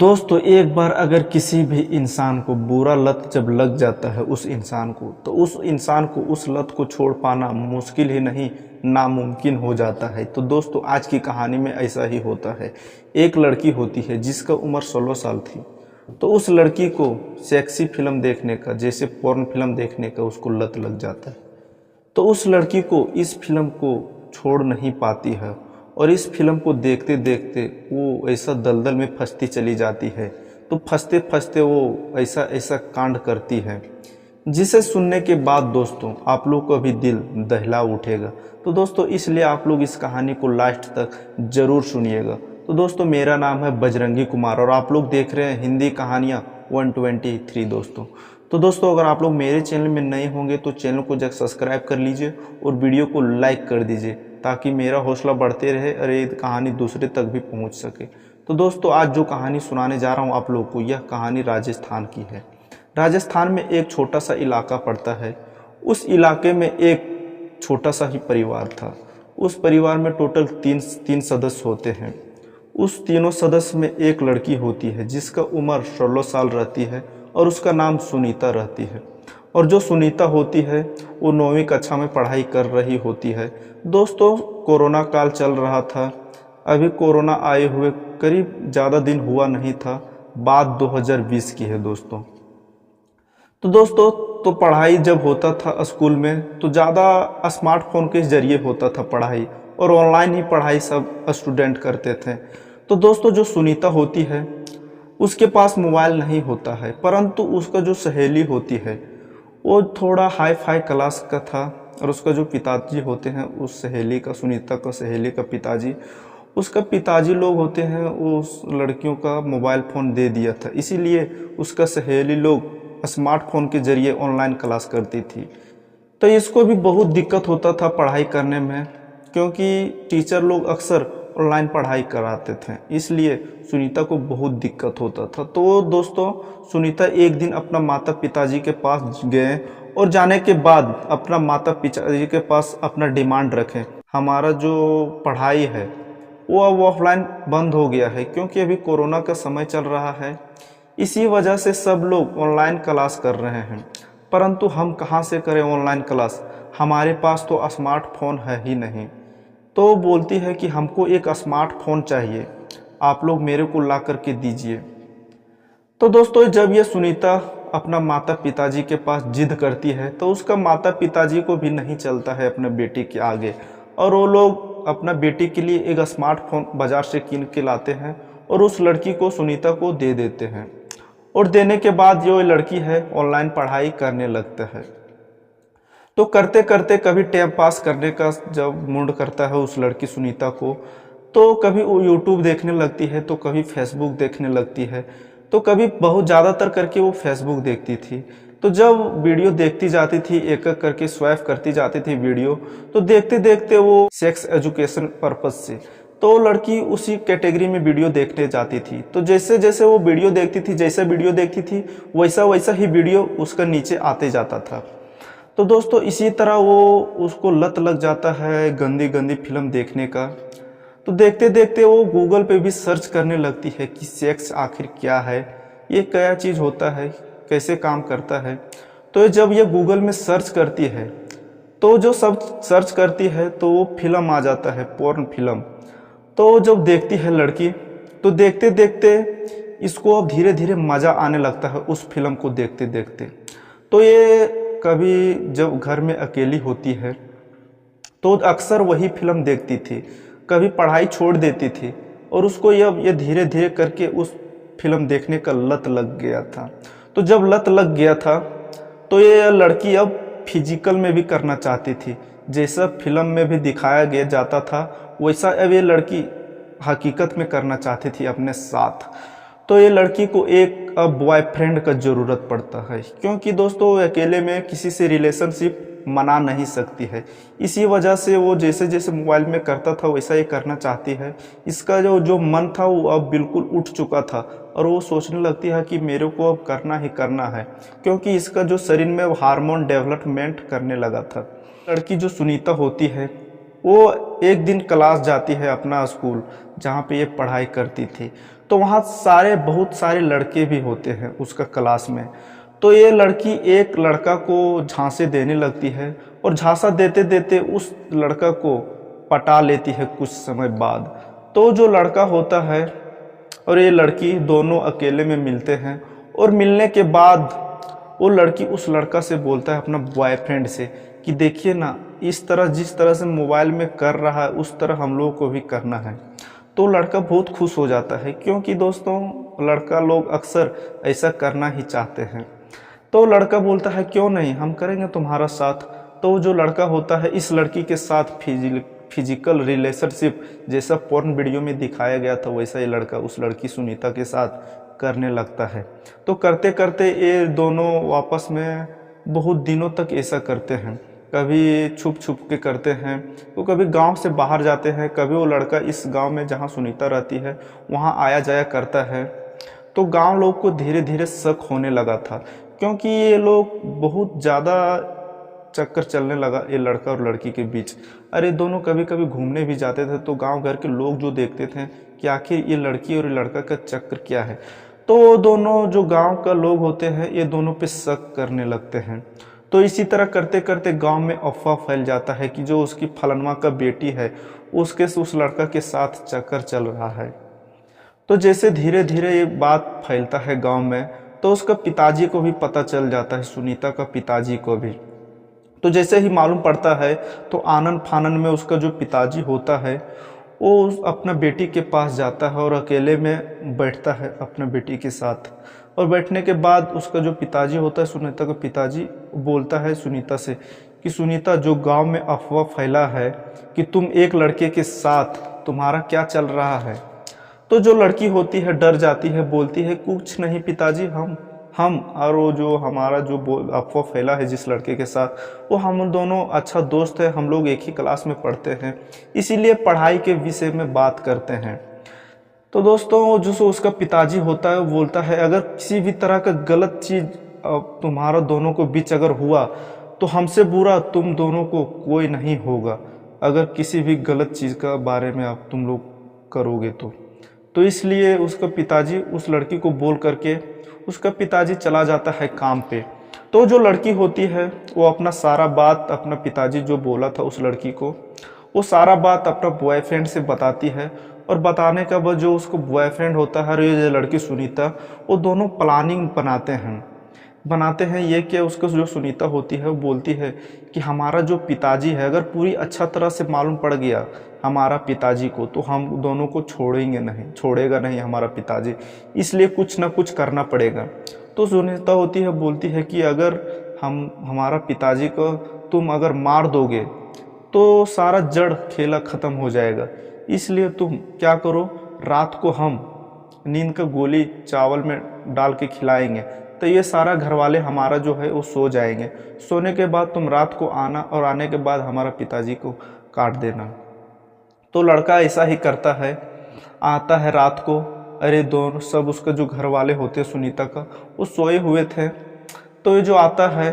दोस्तों एक बार अगर किसी भी इंसान को बुरा लत जब लग जाता है उस इंसान को, तो उस इंसान को उस लत को छोड़ पाना मुश्किल ही नहीं नामुमकिन हो जाता है। तो दोस्तों आज की कहानी में ऐसा ही होता है। एक लड़की होती है जिसका उम्र 16 साल थी। तो उस लड़की को सेक्सी फिल्म देखने का, जैसे पोर्न फिल्म देखने का उसको लत लग जाता है। तो उस लड़की को इस फिल्म को छोड़ नहीं पाती है और इस फिल्म को देखते देखते वो ऐसा दलदल में फंसती चली जाती है। तो फंसते फंसते वो ऐसा ऐसा कांड करती है जिसे सुनने के बाद दोस्तों आप लोग को भी दिल दहला उठेगा। तो दोस्तों इसलिए आप लोग इस कहानी को लास्ट तक ज़रूर सुनिएगा। तो दोस्तों मेरा नाम है बजरंगी कुमार और आप लोग देख रहे हैं हिंदी कहानियाँ 123 दोस्तों। तो दोस्तों अगर आप लोग मेरे चैनल में नए होंगे तो चैनल को जब सब्सक्राइब कर लीजिए और वीडियो को लाइक कर दीजिए ताकि मेरा हौसला बढ़ते रहे और ये कहानी दूसरे तक भी पहुंच सके। तो दोस्तों आज जो कहानी सुनाने जा रहा हूं आप लोग को, यह कहानी राजस्थान की है। राजस्थान में एक छोटा सा इलाका पड़ता है। उस इलाके में एक छोटा सा ही परिवार था। उस परिवार में टोटल तीन सदस्य होते हैं। उस तीनों सदस्य में एक लड़की होती है जिसका उम्र 16 साल रहती है और उसका नाम सुनीता रहती है। और जो सुनीता होती है वो 9वीं कक्षा में पढ़ाई कर रही होती है। दोस्तों कोरोना काल चल रहा था। अभी कोरोना आए हुए करीब ज़्यादा दिन हुआ नहीं था, बात 2020 की है दोस्तों। तो दोस्तों तो पढ़ाई जब होता था स्कूल में तो ज़्यादा स्मार्टफोन के जरिए होता था पढ़ाई और ऑनलाइन ही पढ़ाई सब स्टूडेंट करते थे। तो दोस्तों जो सुनीता होती है उसके पास मोबाइल नहीं होता है, परंतु उसका जो सहेली होती है वो थोड़ा हाई फाई क्लास का था और उसका जो पिताजी होते हैं उस सहेली का, सुनीता का सहेली का पिताजी, उसका पिताजी लोग होते हैं उस लड़कियों का मोबाइल फ़ोन दे दिया था। इसीलिए उसका सहेली लोग स्मार्टफोन के ज़रिए ऑनलाइन क्लास करती थी। तो इसको भी बहुत दिक्कत होता था पढ़ाई करने में, क्योंकि टीचर लोग अक्सर ऑनलाइन पढ़ाई कराते थे, इसलिए सुनीता को बहुत दिक्कत होता था। तो दोस्तों सुनीता एक दिन अपना माता पिताजी के पास गए और जाने के बाद अपना माता पिताजी के पास अपना डिमांड रखें, हमारा जो पढ़ाई है वो अब ऑफलाइन बंद हो गया है क्योंकि अभी कोरोना का समय चल रहा है। इसी वजह से सब लोग ऑनलाइन क्लास कर रहे हैं, परंतु हम कहाँ से करें ऑनलाइन क्लास, हमारे पास तो स्मार्टफोन है ही नहीं। तो बोलती है कि हमको एक स्मार्टफोन चाहिए, आप लोग मेरे को ला करके दीजिए। तो दोस्तों जब ये सुनीता अपना माता पिताजी के पास जिद करती है तो उसका माता पिताजी को भी नहीं चलता है अपने बेटी के आगे, और वो लोग अपना बेटी के लिए एक स्मार्टफोन बाज़ार से कीन के लाते हैं और उस लड़की को, सुनीता को दे देते हैं। और देने के बाद जो लड़की है ऑनलाइन पढ़ाई करने लगता है। तो करते करते कभी टाइम पास करने का जब मूड करता है उस लड़की सुनीता को, तो कभी वो यूट्यूब देखने लगती है, तो कभी फेसबुक देखने लगती है, तो कभी बहुत ज़्यादातर करके वो फेसबुक देखती थी। तो जब वीडियो देखती जाती थी, एक एक करके स्वैप करती जाती थी वीडियो, तो देखते देखते वो सेक्स एजुकेशन पर्पज़ से तो लड़की उसी कैटेगरी में वीडियो देखने जाती थी। तो जैसे जैसे वो वीडियो देखती थी, जैसा वीडियो देखती थी वैसा वैसा ही वीडियो उसका नीचे आते जाता था। तो दोस्तों इसी तरह वो उसको लत लग जाता है गंदी गंदी फिल्म देखने का। तो देखते देखते वो गूगल पे भी सर्च करने लगती है कि सेक्स आखिर क्या है, ये क्या चीज़ होता है, कैसे काम करता है। तो जब ये गूगल में सर्च करती है तो जो सब सर्च करती है तो वो फिल्म आ जाता है, पोर्न फिल्म। तो जब देखती है लड़की तो देखते देखते इसको अब धीरे धीरे मज़ा आने लगता है उस फिल्म को देखते देखते। तो ये कभी जब घर में अकेली होती है तो अक्सर वही फिल्म देखती थी, कभी पढ़ाई छोड़ देती थी और उसको ये धीरे धीरे करके उस फिल्म देखने का लत लग गया था। तो जब लत लग गया था तो ये लड़की अब फिजिकल में भी करना चाहती थी, जैसा फिल्म में भी दिखाया गया जाता था वैसा अब ये लड़की हकीकत में करना चाहती थी अपने साथ। तो ये लड़की को एक अब बॉयफ्रेंड का ज़रूरत पड़ता है, क्योंकि दोस्तों अकेले में किसी से रिलेशनशिप मना नहीं सकती है। इसी वजह से वो जैसे जैसे मोबाइल में करता था वैसा ही करना चाहती है। इसका जो मन था वो अब बिल्कुल उठ चुका था और वो सोचने लगती है कि मेरे को अब करना ही करना है, क्योंकि इसका जो शरीर में हार्मोन डेवलपमेंट करने लगा था। लड़की जो सुनीता होती है वो एक दिन क्लास जाती है अपना स्कूल जहाँ पे ये पढ़ाई करती थी। तो वहाँ बहुत सारे लड़के भी होते हैं उसका क्लास में। तो ये लड़की एक लड़का को झांसे देने लगती है और झांसा देते देते उस लड़का को पटा लेती है कुछ समय बाद। तो जो लड़का होता है और ये लड़की दोनों अकेले में मिलते हैं, और मिलने के बाद वो लड़की उस लड़का से बोलता है अपना बॉयफ्रेंड से कि देखिए ना, इस तरह जिस तरह से मोबाइल में कर रहा है उस तरह हम लोगों को भी करना है। तो लड़का बहुत खुश हो जाता है, क्योंकि दोस्तों लड़का लोग अक्सर ऐसा करना ही चाहते हैं। तो लड़का बोलता है क्यों नहीं, हम करेंगे तुम्हारा साथ। तो जो लड़का होता है इस लड़की के साथ फिजिकल रिलेशनशिप जैसा पोर्न वीडियो में दिखाया गया था वैसा ये लड़का उस लड़की सुनीता के साथ करने लगता है। तो करते करते ये दोनों आपस में बहुत दिनों तक ऐसा करते हैं। कभी छुप छुप के करते हैं, तो कभी गांव से बाहर जाते हैं, कभी वो लड़का इस गांव में जहां सुनीता रहती है वहां आया जाया करता है। तो गांव लोग को धीरे धीरे शक होने लगा था, क्योंकि ये लोग बहुत ज़्यादा चक्कर चलने लगा ये लड़का और लड़की के बीच। अरे दोनों कभी कभी घूमने भी जाते थे, तो गांव घर के लोग जो देखते थे कि आखिर ये लड़की और ये लड़का का चक्कर क्या है, तो दोनों जो गांव का लोग होते हैं ये दोनों पे शक करने लगते हैं। तो इसी तरह करते करते गांव में अफवाह फैल जाता है कि जो उसकी फलनवा का बेटी है उसके उस लड़का के साथ चक्कर चल रहा है। तो जैसे धीरे धीरे ये बात फैलता है गांव में, तो उसका पिताजी को भी पता चल जाता है, सुनीता का पिताजी को भी। तो जैसे ही मालूम पड़ता है तो आनन फानन में उसका जो पिताजी होता है वो अपना बेटी के पास जाता है और अकेले में बैठता है अपना बेटी के साथ। और बैठने के बाद उसका जो पिताजी होता है, सुनीता का पिताजी, बोलता है सुनीता से कि सुनीता, जो गांव में अफवाह फैला है कि तुम एक लड़के के साथ, तुम्हारा क्या चल रहा है। तो जो लड़की होती है डर जाती है, बोलती है कुछ नहीं पिताजी, हम और वो जो हमारा जो अफवाह फैला है जिस लड़के के साथ, वो हम दोनों अच्छा दोस्त है, हम लोग एक ही क्लास में पढ़ते हैं, इसीलिए पढ़ाई के विषय में बात करते हैं। तो दोस्तों जो उसका पिताजी होता है वो बोलता है अगर किसी भी तरह का गलत चीज़ तुम्हारा दोनों को बीच अगर हुआ तो हमसे बुरा तुम दोनों को कोई नहीं होगा, अगर किसी भी गलत चीज़ का बारे में आप तुम लोग करोगे तो इसलिए उसका पिताजी उस लड़की को बोल करके उसका पिताजी चला जाता है काम पे। तो जो लड़की होती है वो अपना सारा बात, अपना पिताजी जो बोला था उस लड़की को, वो सारा बात अपना बॉयफ्रेंड से बताती है। और बताने का बाद जो उसको बॉयफ्रेंड होता है और ये लड़की सुनीता, वो दोनों प्लानिंग बनाते हैं ये कि उसको जो सुनीता होती है वो बोलती है कि हमारा जो पिताजी है अगर पूरी अच्छा तरह से मालूम पड़ गया हमारा पिताजी को, तो हम दोनों को छोड़ेगा नहीं हमारा पिताजी, इसलिए कुछ ना कुछ करना पड़ेगा। तो सुनीता होती है, बोलती है कि अगर हमारा पिताजी को तुम अगर मार दोगे तो सारा जड़ खेला ख़त्म हो जाएगा, इसलिए तुम क्या करो, रात को हम नींद का गोली चावल में डाल के खिलाएंगे, तो ये सारा घर वाले हमारा जो है वो सो जाएंगे। सोने के बाद तुम रात को आना और आने के बाद हमारा पिताजी को काट देना। तो लड़का ऐसा ही करता है, आता है रात को। अरे दोनों सब उसका जो घर वाले होते हैं सुनीता का, वो सोए हुए थे। तो ये जो आता है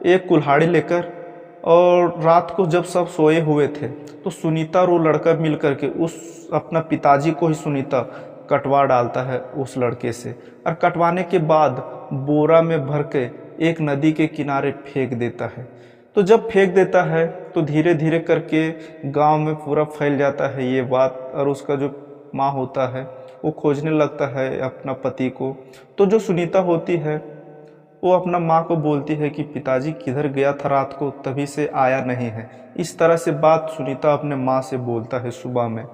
एक कुल्हाड़ी लेकर, और रात को जब सब सोए हुए थे तो सुनीता और वो लड़का मिल करके उस अपना पिताजी को ही सुनीता कटवा डालता है उस लड़के से, और कटवाने के बाद बोरा में भर के एक नदी के किनारे फेंक देता है। तो जब फेंक देता है तो धीरे धीरे करके गांव में पूरा फैल जाता है ये बात, और उसका जो माँ होता है वो खोजने लगता है अपना पति को। तो जो सुनीता होती है वो अपना माँ को बोलती है कि पिताजी किधर गया था रात को, तभी से आया नहीं है। इस तरह से बात सुनीता अपने माँ से बोलता है सुबह में।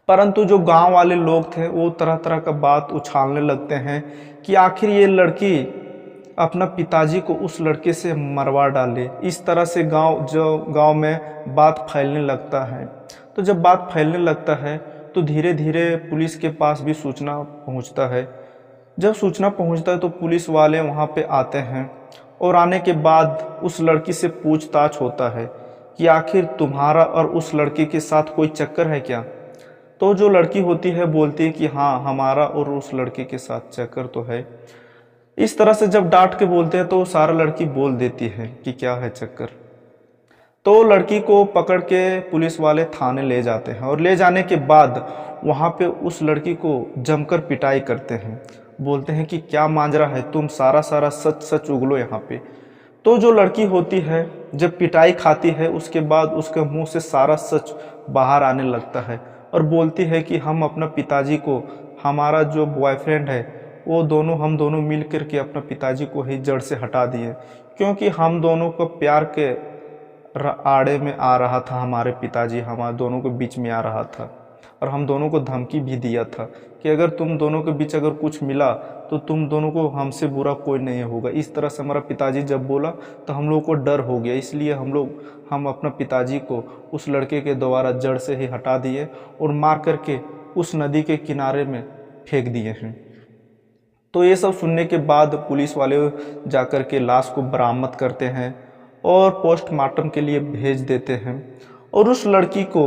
परंतु जो गांव वाले लोग थे वो तरह तरह का बात उछालने लगते हैं कि आखिर ये लड़की अपना पिताजी को उस लड़के से मरवा डाले। इस तरह से गांव में बात फैलने लगता है। तो जब बात फैलने लगता है तो धीरे धीरे पुलिस के पास भी सूचना पहुंचता है। जब सूचना पहुंचता है तो पुलिस वाले वहां पे आते हैं, और आने के बाद उस लड़की से पूछताछ होता है कि आखिर तुम्हारा और उस लड़के के साथ कोई चक्कर है क्या। तो जो लड़की होती है बोलती है कि हाँ, हमारा और उस लड़के के साथ चक्कर तो है। इस तरह से जब डांट के बोलते हैं तो सारा लड़की बोल देती है कि क्या है चक्कर। तो लड़की को पकड़ के पुलिस वाले थाने ले जाते हैं और ले जाने के बाद वहाँ पे उस लड़की को जमकर पिटाई करते हैं। बोलते हैं कि क्या मांजरा है, तुम सारा सारा सच सच उगलो यहाँ पे। तो जो लड़की होती है जब पिटाई खाती है उसके बाद उसके मुंह से सारा सच बाहर आने लगता है और बोलती है कि हम अपना पिताजी को, हमारा जो बॉयफ्रेंड है वो दोनों, हम दोनों मिल करके अपना पिताजी को ही जड़ से हटा दिए, क्योंकि हम दोनों को प्यार के आड़े में आ रहा था, हमारे पिताजी हमारे दोनों के बीच में आ रहा था और हम दोनों को धमकी भी दिया था कि अगर तुम दोनों के बीच अगर कुछ मिला तो तुम दोनों को हमसे बुरा कोई नहीं होगा। इस तरह से हमारा पिताजी जब बोला तो हम लोगों को डर हो गया, इसलिए हम अपना पिताजी को उस लड़के के द्वारा जड़ से ही हटा दिए और मार करके उस नदी के किनारे में फेंक दिए हैं। तो ये सब सुनने के बाद पुलिस वाले जाकर के लाश को बरामद करते हैं और पोस्टमार्टम के लिए भेज देते हैं और उस लड़की को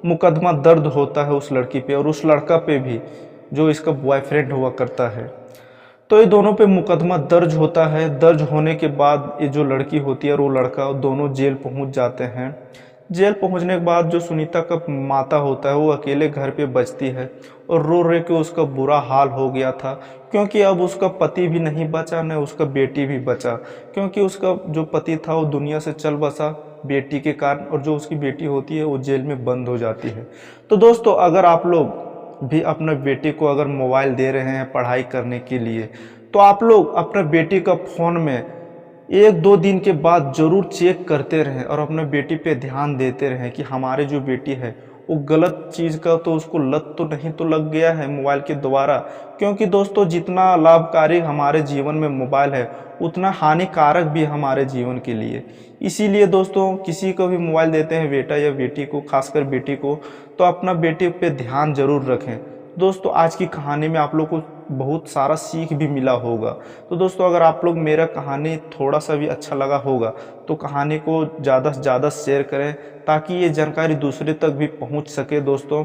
मुकदमा दर्ज होता है उस लड़की पे और उस लड़का पे भी जो इसका बॉयफ्रेंड हुआ करता है। तो ये दोनों पे मुकदमा दर्ज होता है। दर्ज होने के बाद ये जो लड़की होती है और वो लड़का दोनों जेल पहुंच जाते हैं। जेल पहुंचने के बाद जो सुनीता का माता होता है वो अकेले घर पे बचती है और रो रो के उसका बुरा हाल हो गया था, क्योंकि अब उसका पति भी नहीं बचा न उसका बेटी भी बचा, क्योंकि उसका जो पति था वो दुनिया से चल बसा बेटी के कारण और जो उसकी बेटी होती है वो जेल में बंद हो जाती है। तो दोस्तों अगर आप लोग भी अपना बेटी को अगर मोबाइल दे रहे हैं पढ़ाई करने के लिए तो आप लोग अपना बेटी का फ़ोन में 1-2 दिन के बाद ज़रूर चेक करते रहें और अपने बेटी पे ध्यान देते रहें कि हमारे जो बेटी है वो गलत चीज़ का तो उसको लत तो नहीं तो लग गया है मोबाइल के द्वारा। क्योंकि दोस्तों जितना लाभकारी हमारे जीवन में मोबाइल है उतना हानिकारक भी हमारे जीवन के लिए। इसीलिए दोस्तों किसी को भी मोबाइल देते हैं बेटा या बेटी को, खासकर बेटी को, तो अपना बेटी पे ध्यान ज़रूर रखें। दोस्तों आज की कहानी में आप लोग को बहुत सारा सीख भी मिला होगा। तो दोस्तों अगर आप लोग मेरा कहानी थोड़ा सा भी अच्छा लगा होगा तो कहानी को ज़्यादा से ज़्यादा शेयर करें ताकि ये जानकारी दूसरे तक भी पहुंच सके दोस्तों।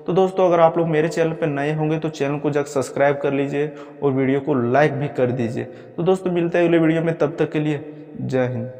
तो दोस्तों अगर आप लोग मेरे चैनल पर नए होंगे तो चैनल को जाकर सब्सक्राइब कर लीजिए और वीडियो को लाइक भी कर दीजिए। तो दोस्तों मिलते हैं अगले वीडियो में, तब तक के लिए जय हिंद।